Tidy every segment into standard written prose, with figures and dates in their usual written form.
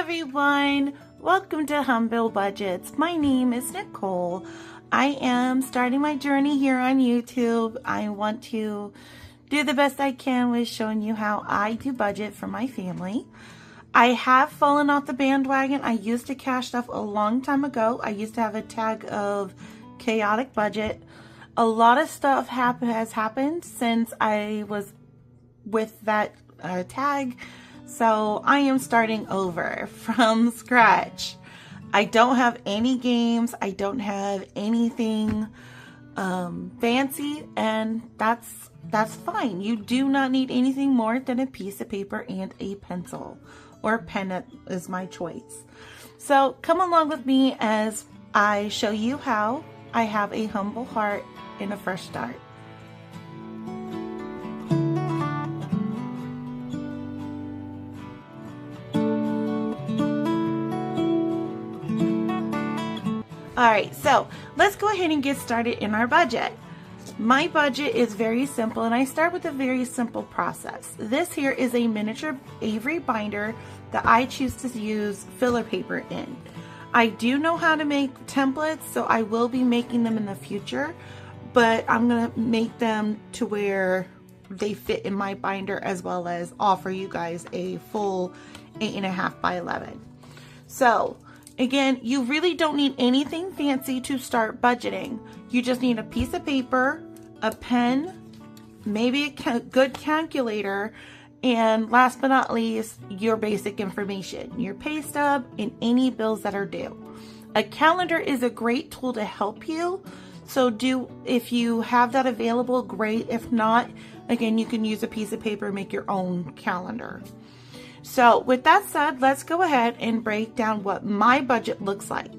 everyone, welcome to Humble Budgets. My name is Nicole. I am starting my journey here on YouTube. I want to do the best I can with showing you how I do budget for my family. I have fallen off the bandwagon. I used to cash stuff a long time ago. I used to have a tag of chaotic budget. A lot of stuff has happened since I was with that tag. So I am starting over from scratch. I don't have any games. I don't have anything fancy, and that's fine. You do not need anything more than a piece of paper and a pencil, or pen is my choice. So come along with me as I show you how I have a humble heart and a fresh start. Alright, so let's go ahead and get started in our budget. My budget is very simple, and I start with a very simple process. This here is a miniature Avery binder that I choose to use filler paper in. I do know how to make templates, so I will be making them in the future, but I'm going to make them to where they fit in my binder, as well as offer you guys a full 8.5 by 11. So again, you really don't need anything fancy to start budgeting. You just need a piece of paper, a pen, maybe a good calculator, and last but not least, your basic information, your pay stub, and any bills that are due. A calendar is a great tool to help you. So if you have that available, great. If not, again, you can use a piece of paper and make your own calendar. So with that said, let's go ahead and break down what my budget looks like.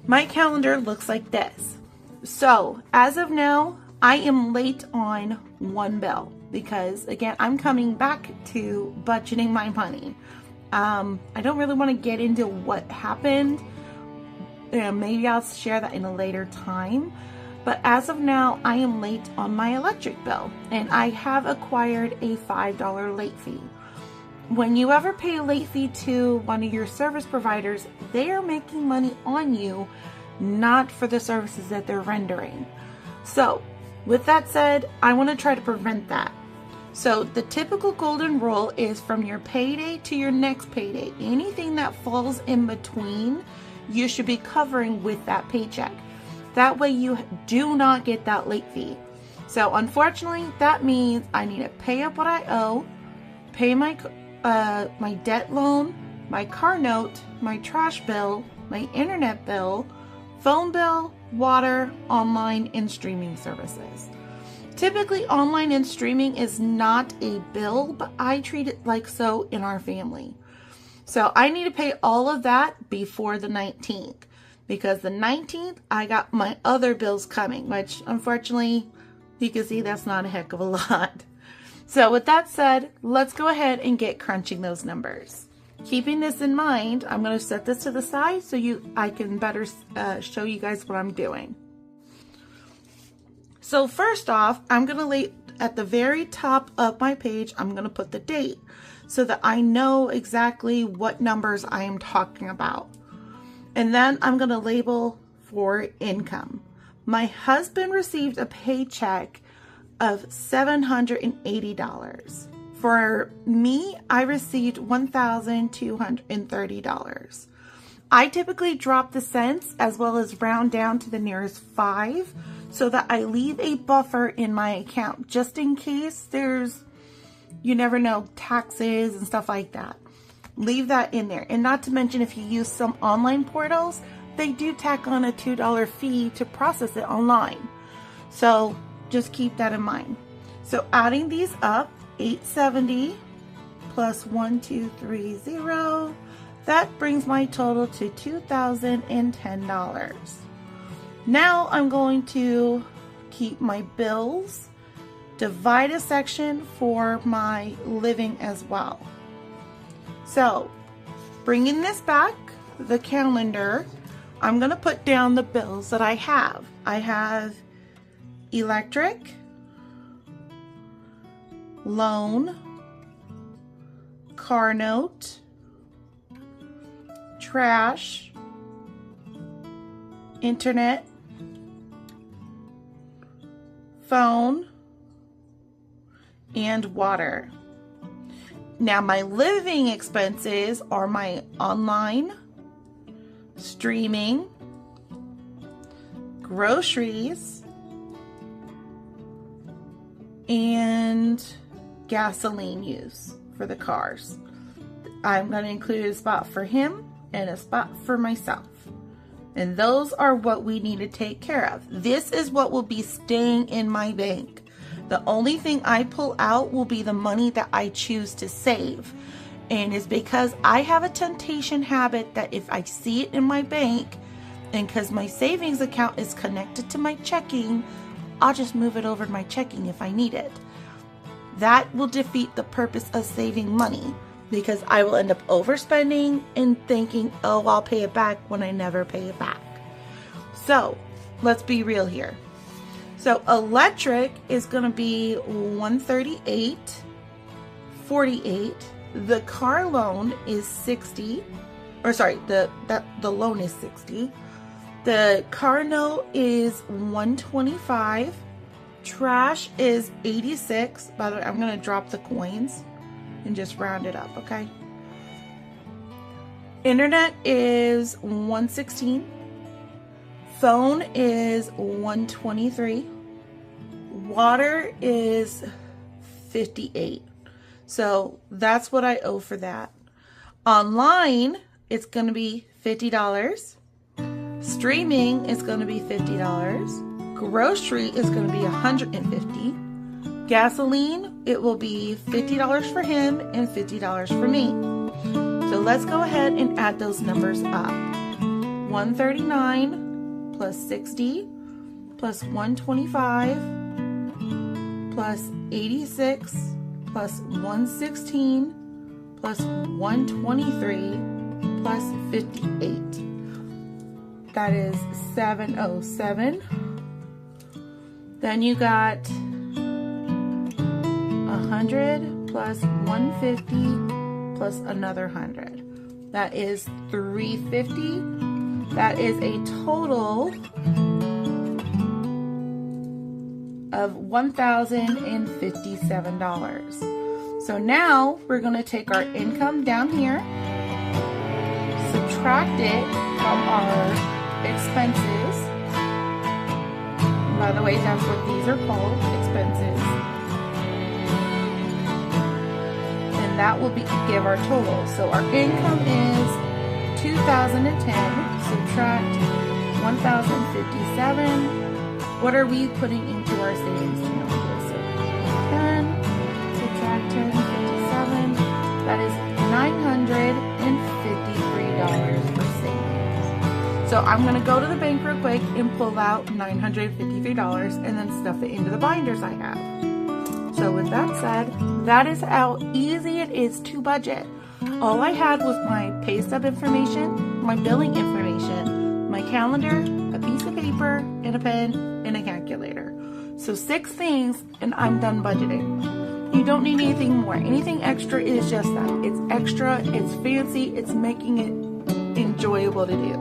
My calendar looks like this. So as of now, I am late on one bill because, again, I'm coming back to budgeting my money. I don't really want to get into what happened. Maybe I'll share that in a later time. But as of now, I am late on my electric bill, and I have acquired a $5 late fee. When you ever pay a late fee to one of your service providers, they are making money on you, not for the services that they're rendering. So with that said, I want to try to prevent that. So the typical golden rule is from your payday to your next payday. Anything that falls in between, you should be covering with that paycheck. That way you do not get that late fee. So unfortunately, that means I need to pay up what I owe, pay my debt loan, my car note, my trash bill, my internet bill, phone bill, water, online, and streaming services. Typically, online and streaming is not a bill, but I treat it like so in our family. So I need to pay all of that before the 19th, because the 19th, I got my other bills coming, which unfortunately, you can see that's not a heck of a lot. So with that said, let's go ahead and get crunching those numbers. Keeping this in mind, I'm going to set this to the side so I can better show you guys what I'm doing. So first off, I'm going to lay at the very top of my page, I'm going to put the date so that I know exactly what numbers I am talking about. And then I'm going to label for income. My husband received a paycheck of $780. For me, I received $1,230. I typically drop the cents as well as round down to the nearest 5 so that I leave a buffer in my account just in case there's, you never know, taxes and stuff like that. Leave that in there. And not to mention, if you use some online portals, they do tack on a $2 fee to process it online. So just keep that in mind. So adding these up, 870 plus 1230, that brings my total to $2,010. Now I'm going to keep my bills, divide a section for my living as well. So bringing this back, the calendar, I'm going to put down the bills that I have. I have electric, loan, car note, trash, internet, phone, and water. Now my living expenses are my online, streaming, groceries, and gasoline use for the cars. I'm going to include a spot for him and a spot for myself. And those are what we need to take care of. This is what will be staying in my bank. The only thing I pull out will be the money that I choose to save. And it's because I have a temptation habit that if I see it in my bank, and because my savings account is connected to my checking, I'll just move it over to my checking if I need it. That will defeat the purpose of saving money, because I will end up overspending and thinking, oh, I'll pay it back when I never pay it back. So let's be real here. So electric is going to be $138.48. The car loan is $60, or sorry, the loan is $60. The car note is $125. Trash is $86. By the way, I'm going to drop the coins and just round it up, okay? Internet is $116. Phone is $123. Water is $58. So that's what I owe for that. Online, it's going to be $50. Streaming is going to be $50. Grocery is going to be $150. Gasoline, it will be $50 for him and $50 for me. So let's go ahead and add those numbers up. 139 plus 60 plus 125 plus 86 plus 116 plus 123 plus 58. That is 707. Then you got 100 plus 150 plus another 100. That is 350. That is a total of $1,057. So now we're going to take our income down here, subtract it from our expenses. By the way, that's what these are called, expenses. And that will give our total. So our income is 2010, subtract 1,057. What are we putting into our savings account? So 10, subtract 1057. That is $953 for savings. So I'm going to go to the bank real quick and pull out $953 and then stuff it into the binders I have. So with that said, that is how easy it is to budget. All I had was my pay stub information, my billing information, my calendar, a piece of paper, and a pen, and a calculator. So 6 things, and I'm done budgeting. You don't need anything more. Anything extra is just that. It's extra, it's fancy, it's making it enjoyable to do.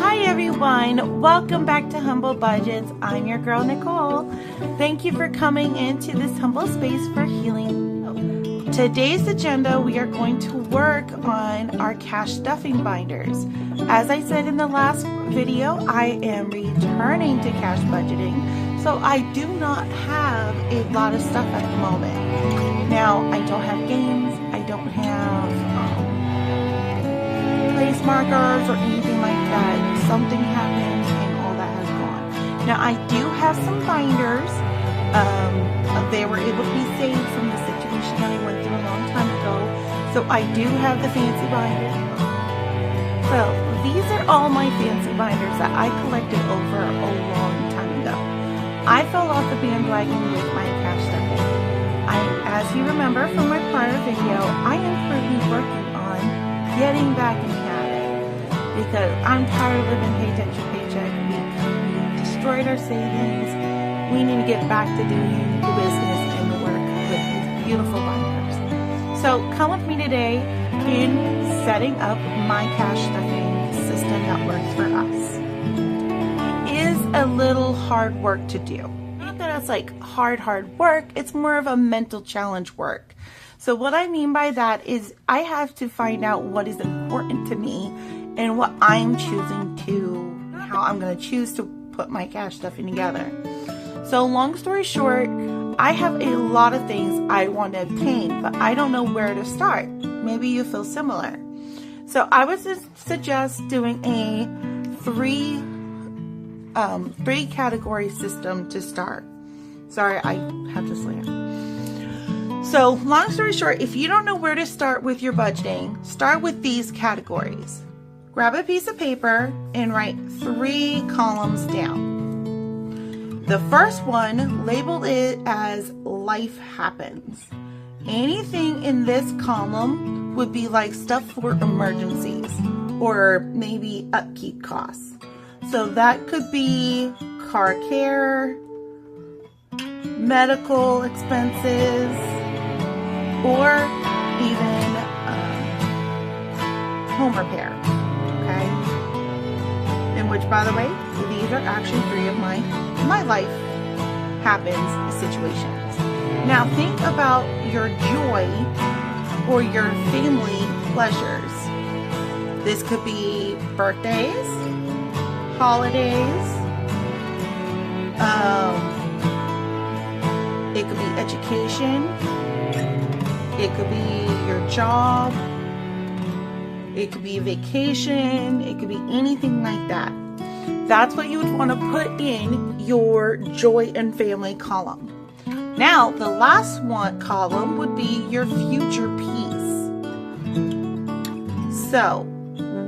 Hi everyone, welcome back to Humble Budgets. I'm your girl Nicole. Thank you for coming into this humble space for healing. Today's agenda, we are going to work on our cash stuffing binders. As I said in the last video, I am returning to cash budgeting, so I do not have a lot of stuff at the moment. Now, I don't have games, I don't have place markers or anything like that. Something happened and all that has gone. Now, I do have some binders. They were able to be saved from the situation that I went through a long time ago. So I do have the fancy binders. So these are all my fancy binders that I collected over a long time ago. I fell off the bandwagon with my cash stuffing. As you remember from my prior video, I am currently working on getting back in the habit because I'm tired of living paycheck to paycheck. We destroyed our savings. We need to get back to doing the business and the work with these beautiful binders. So come with me today in setting up my cash stuffing system that works for us. It is a little hard work to do. Not that it's like hard work, it's more of a mental challenge work. So what I mean by that is I have to find out what is important to me and what I'm choosing to, how I'm going to choose to put my cash stuffing together. So long story short, I have a lot of things I want to obtain, but I don't know where to start. Maybe you feel similar. So I would suggest doing a three category system to start. Sorry, I have to slow down. So long story short, if you don't know where to start with your budgeting, start with these categories. Grab a piece of paper and write 3 columns down. The first one, label it as life happens. Anything in this column would be like stuff for emergencies or maybe upkeep costs. So that could be car care, medical expenses, or even home repair, okay? In which, by the way, these are actually 3 of my life happens situations. Now think about your joy or your family pleasures. This could be birthdays, holidays, it could be education, it could be your job, it could be vacation, it could be anything like that. That's what you would want to put in your joy and family column. Now, the last column would be your future peace. So,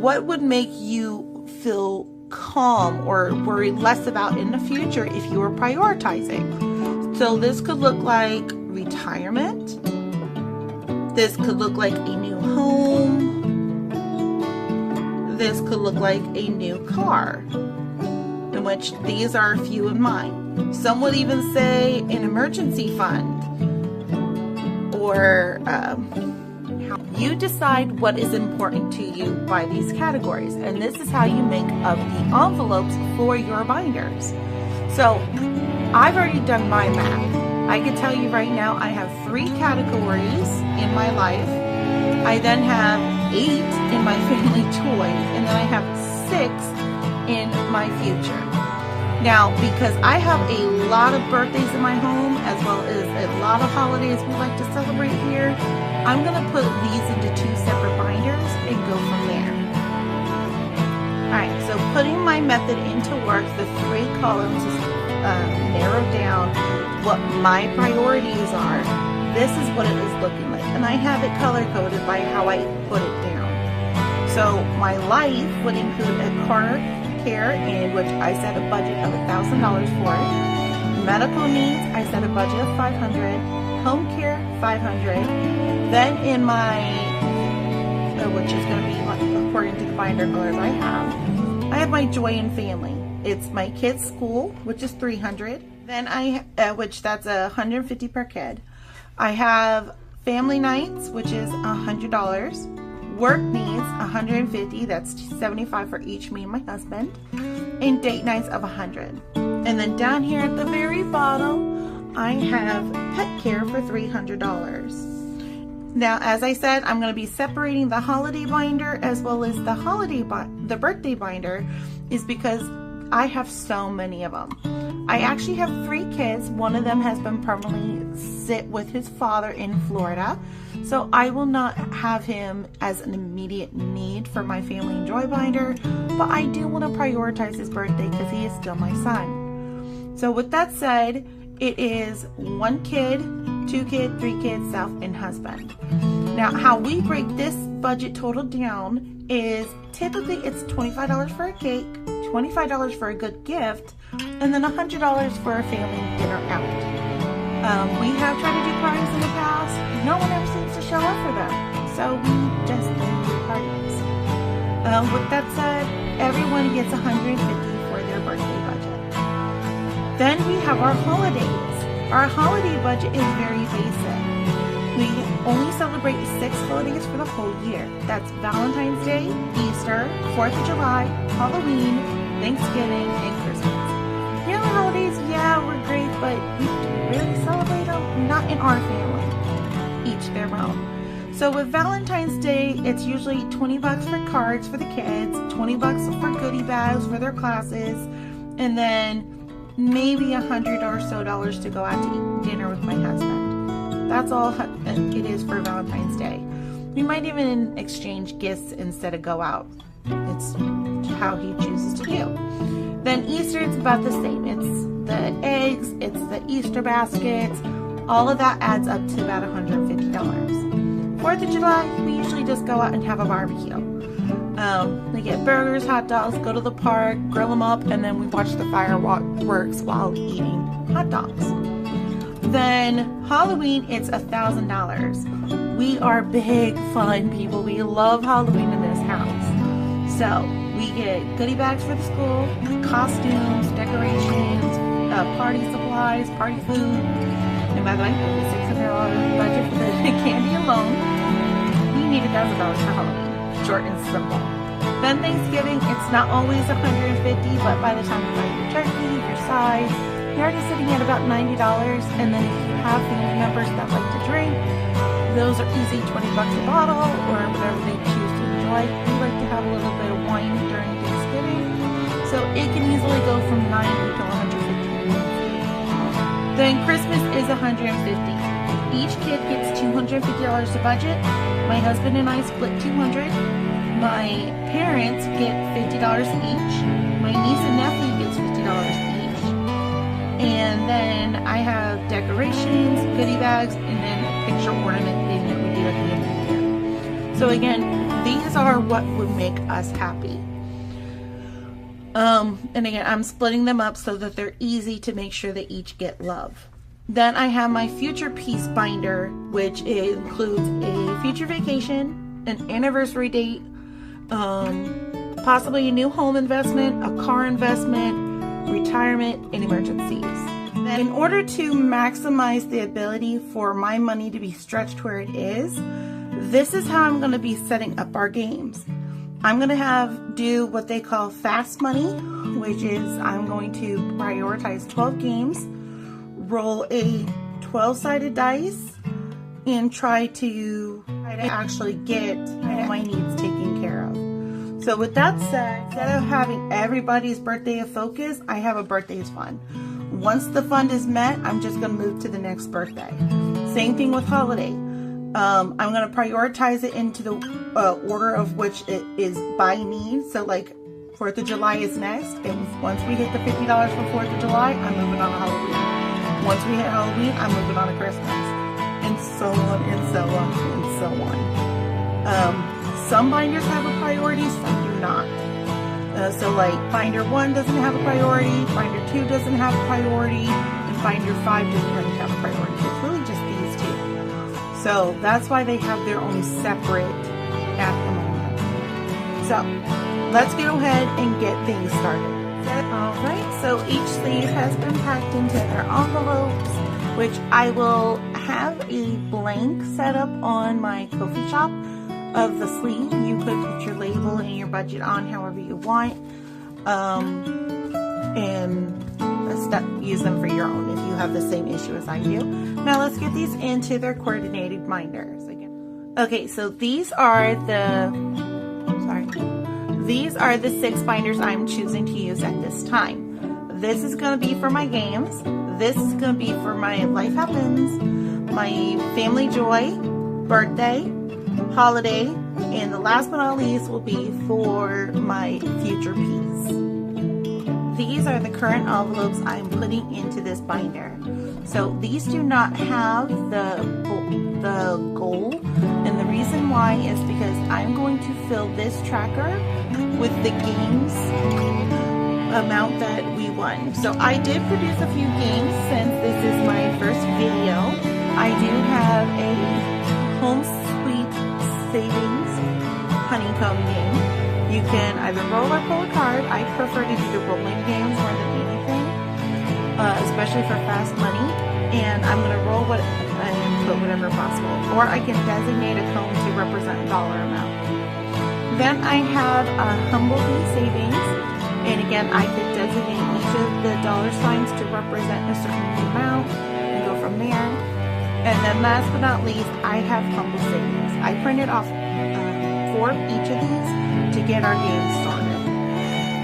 what would make you feel calm or worry less about in the future if you were prioritizing? So this could look like retirement. This could look like a new home. This could look like a new car, in which these are a few of mine. Some would even say an emergency fund, or you decide what is important to you by these categories, and this is how you make up the envelopes for your binders. So I've already done my math. I can tell you right now I have 3 categories in my life. I then have 8 in my family toy, and then I have 6 in my future. Now, because I have a lot of birthdays in my home, as well as a lot of holidays we like to celebrate here, I'm going to put these into 2 separate binders and go from there. Alright, so putting my method into work, the 3 columns is narrowed down what my priorities are. This is what it is looking like, and I have it color-coded by how I put it down. So my life would include a car care, in which I set a budget of $1,000 for. Medical needs, I set a budget of $500. Home care, $500. Then in my, which is going to be according to the binder colors I have my joy and family. It's my kids' school, which is $300. Then which that's $150 per kid. I have family nights, which is $100. Work needs $150. That's $75 for each, me and my husband. And date nights of $100. And then down here at the very bottom, I have pet care for $300. Now, as I said, I'm going to be separating the holiday binder as well as the birthday binder, is because I have so many of them. I actually have 3 kids. One of them has been permanently sit with his father in Florida, so I will not have him as an immediate need for my family and joy binder, but I do want to prioritize his birthday because he is still my son. So with that said, it is 1 kid, 2 kids, 3 kids, self, and husband. Now, how we break this budget total down is typically it's $25 for a cake, $25 for a good gift, and then $100 for a family dinner out. We have tried to do parties in the past. No one ever seems to show up for them, so we just don't do parties. With that said, everyone gets $150 for their birthday budget. Then we have our holidays. Our holiday budget is very basic. only celebrate 6 holidays for the whole year. That's Valentine's Day, Easter, 4th of July, Halloween, Thanksgiving, and Christmas. The other holidays, yeah, we're great, but we don't really celebrate them. Not in our family. Each their own. So with Valentine's Day, it's usually $20 for cards for the kids, $20 for goodie bags for their classes, and then maybe $100 or so to go out to eat dinner with my husband. That's all it is for Valentine's Day. We might even exchange gifts instead of go out. It's how he chooses to do. Then Easter, it's about the same. It's the eggs, it's the Easter baskets. All of that adds up to about $150. 4th of July, we usually just go out and have a barbecue. We get burgers, hot dogs, go to the park, grill them up, and then we watch the fireworks while eating hot dogs. Then Halloween, it's $1,000. We are big fun people. We love Halloween in this house. So we get goodie bags for the school, costumes, decorations, party supplies, party food. And by the way, $600 budget for the candy alone. We need $1,000 for Halloween. Short and simple. Then Thanksgiving, it's not always $150, but by the time you buy your turkey, your sides, you're already sitting at about $90. And then if you have family members that like to drink, those are easy $20 a bottle or whatever they choose to enjoy. We like to have a little bit of wine during Thanksgiving, so it can easily go from $90 to $150. Then Christmas is $150. Each kid gets $250 to budget. My husband and I split $200. My parents get $50 each. My niece and nephew gets $50 each. And then I have decorations, goodie bags, and then a picture ornament thing that we do at the end of the year. So again, these are what would make us happy. And again, I'm splitting them up so that they're easy to make sure they each get love. Then I have my future piece binder, which includes a future vacation, an anniversary date, possibly a new home investment, a car investment, retirement, and emergencies. Then in order to maximize the ability for my money to be stretched where it is, this is how I'm going to be setting up our games. I'm going to do what they call fast money, which is I'm going to prioritize 12 games, roll a 12-sided dice, and try to actually get my needs taken care of. So with that said, instead of having everybody's birthday a focus, I have a birthdays fund. Once the fund is met, I'm just going to move to the next birthday. Same thing with holiday. I'm going to prioritize it into the order of which it is by need. So like 4th of July is next, and once we hit the $50 for 4th of July, I'm moving on to Halloween. Once we hit Halloween, I'm moving on to Christmas, and so on and so on and so on. Some binders have a priority, some do not. So like binder 1 doesn't have a priority, binder 2 doesn't have a priority, and binder 5 doesn't really have a priority. It's really just these two. So that's why they have their own separate at the moment. So let's go ahead and get things started. Alright, so each sleeve has been packed into their envelopes, which I will have a blank set up on my Ko-fi shop of the sleeve. You could put your label and your budget on however you want, and use them for your own if you have the same issue as I do. Now let's get these into their coordinated binders again. Okay, so these are the 6 binders I'm choosing to use at this time. This is going to be for my games. This is going to be for my Life Happens, my Family Joy, Birthday, Holiday, and the last but not least will be for my future piece. These are the current envelopes I'm putting into this binder. So these do not have the goal, and the reason why is because I'm going to fill this tracker with the games amount that we won. So I did produce a few games since this is my first video. I do have a Home Sweet Savings honeycomb game. You can either roll or pull a card. I prefer to do the rolling games more than anything, especially for fast money. and I'm going to roll what and put whatever possible. Or I can designate a cone to represent a dollar amount. Then I have a Humble Bee Savings, and again I could designate each of the dollar signs to represent a certain amount and go from there. And then last but not least, I have Humble Savings. I printed off 4 of each of these to get our game started.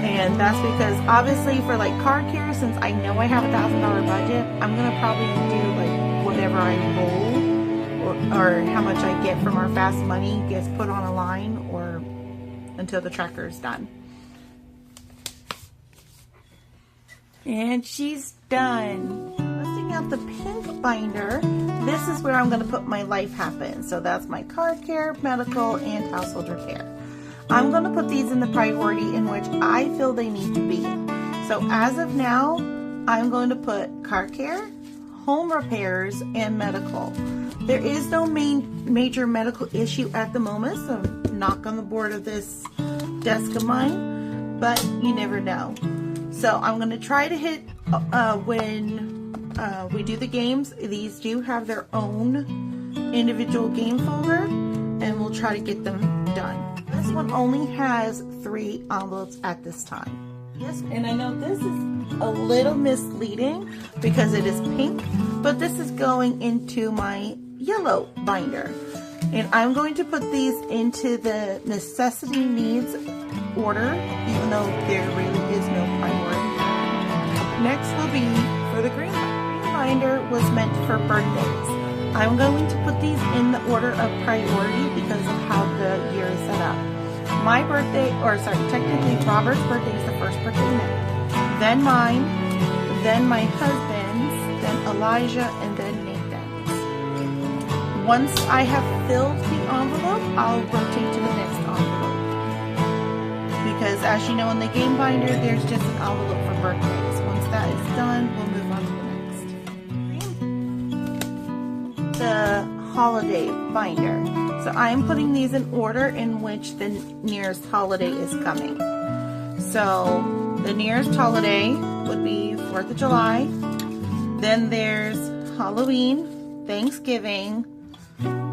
And that's because obviously for like card care, since I know I have a $1,000 budget, I'm gonna probably do like whatever I roll or how much I get from our fast money gets put on a line or until the tracker is done. And she's done. Listing out the pink binder, this is where I'm gonna put my life happen. So that's my card care, medical, and household repair. I'm going to put these in the priority in which I feel they need to be. So as of now, I'm going to put car care, home repairs, and medical. There is no major medical issue at the moment, so knock on the board of this desk of mine, but you never know. So I'm going to try to hit when we do the games. These do have their own individual game folder, and we'll try to get them done. This one only has 3 envelopes at this time. Yes, and I know this is a little misleading because it is pink, but this is going into my yellow binder. And I'm going to put these into the necessity needs order, even though there really is no priority. Next will be for the green binder. The green binder was meant for birthdays. I'm going to put these in the order of priority because of how the year is set up. My birthday, or sorry, technically Robert's birthday is the first birthday month. Then mine, then my husband's, then Elijah, and then Nathan's. Once I have filled the envelope, I'll rotate to the next envelope. Because as you know in the game binder, there's just an envelope for birthdays. Once that is done, we'll move on to the next. The holiday binder. So I'm putting these in order in which the nearest holiday is coming. So the nearest holiday would be 4th of July. Then there's Halloween, Thanksgiving,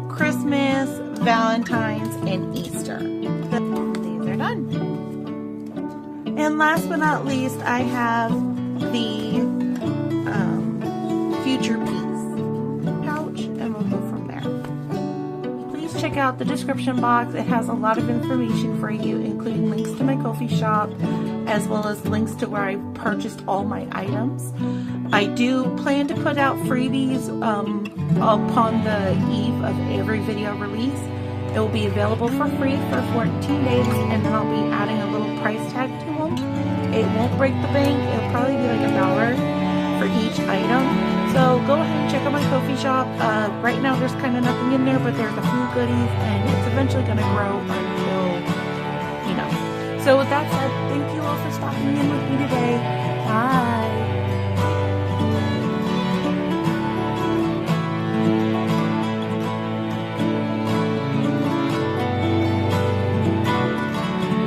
Christmas, Valentine's, and Easter. These are done. And last but not least, I have the future piece pouch, and we'll go from there. Please check out the description box. It has a lot of information for you, including links to my Ko-fi shop, as well as links to where I purchased all my items. I do plan to put out freebies upon the eve of every video release. It will be available for free for 14 days, and then I'll be adding a little price tag to them. It won't break the bank. It'll probably be like $1 for each item. So go ahead and check out my Ko-fi shop. Right now there's kind of nothing in there, but there's a few goodies, and it's eventually going to grow until, you know. So with that said, thank you all for stopping in with me today. Bye.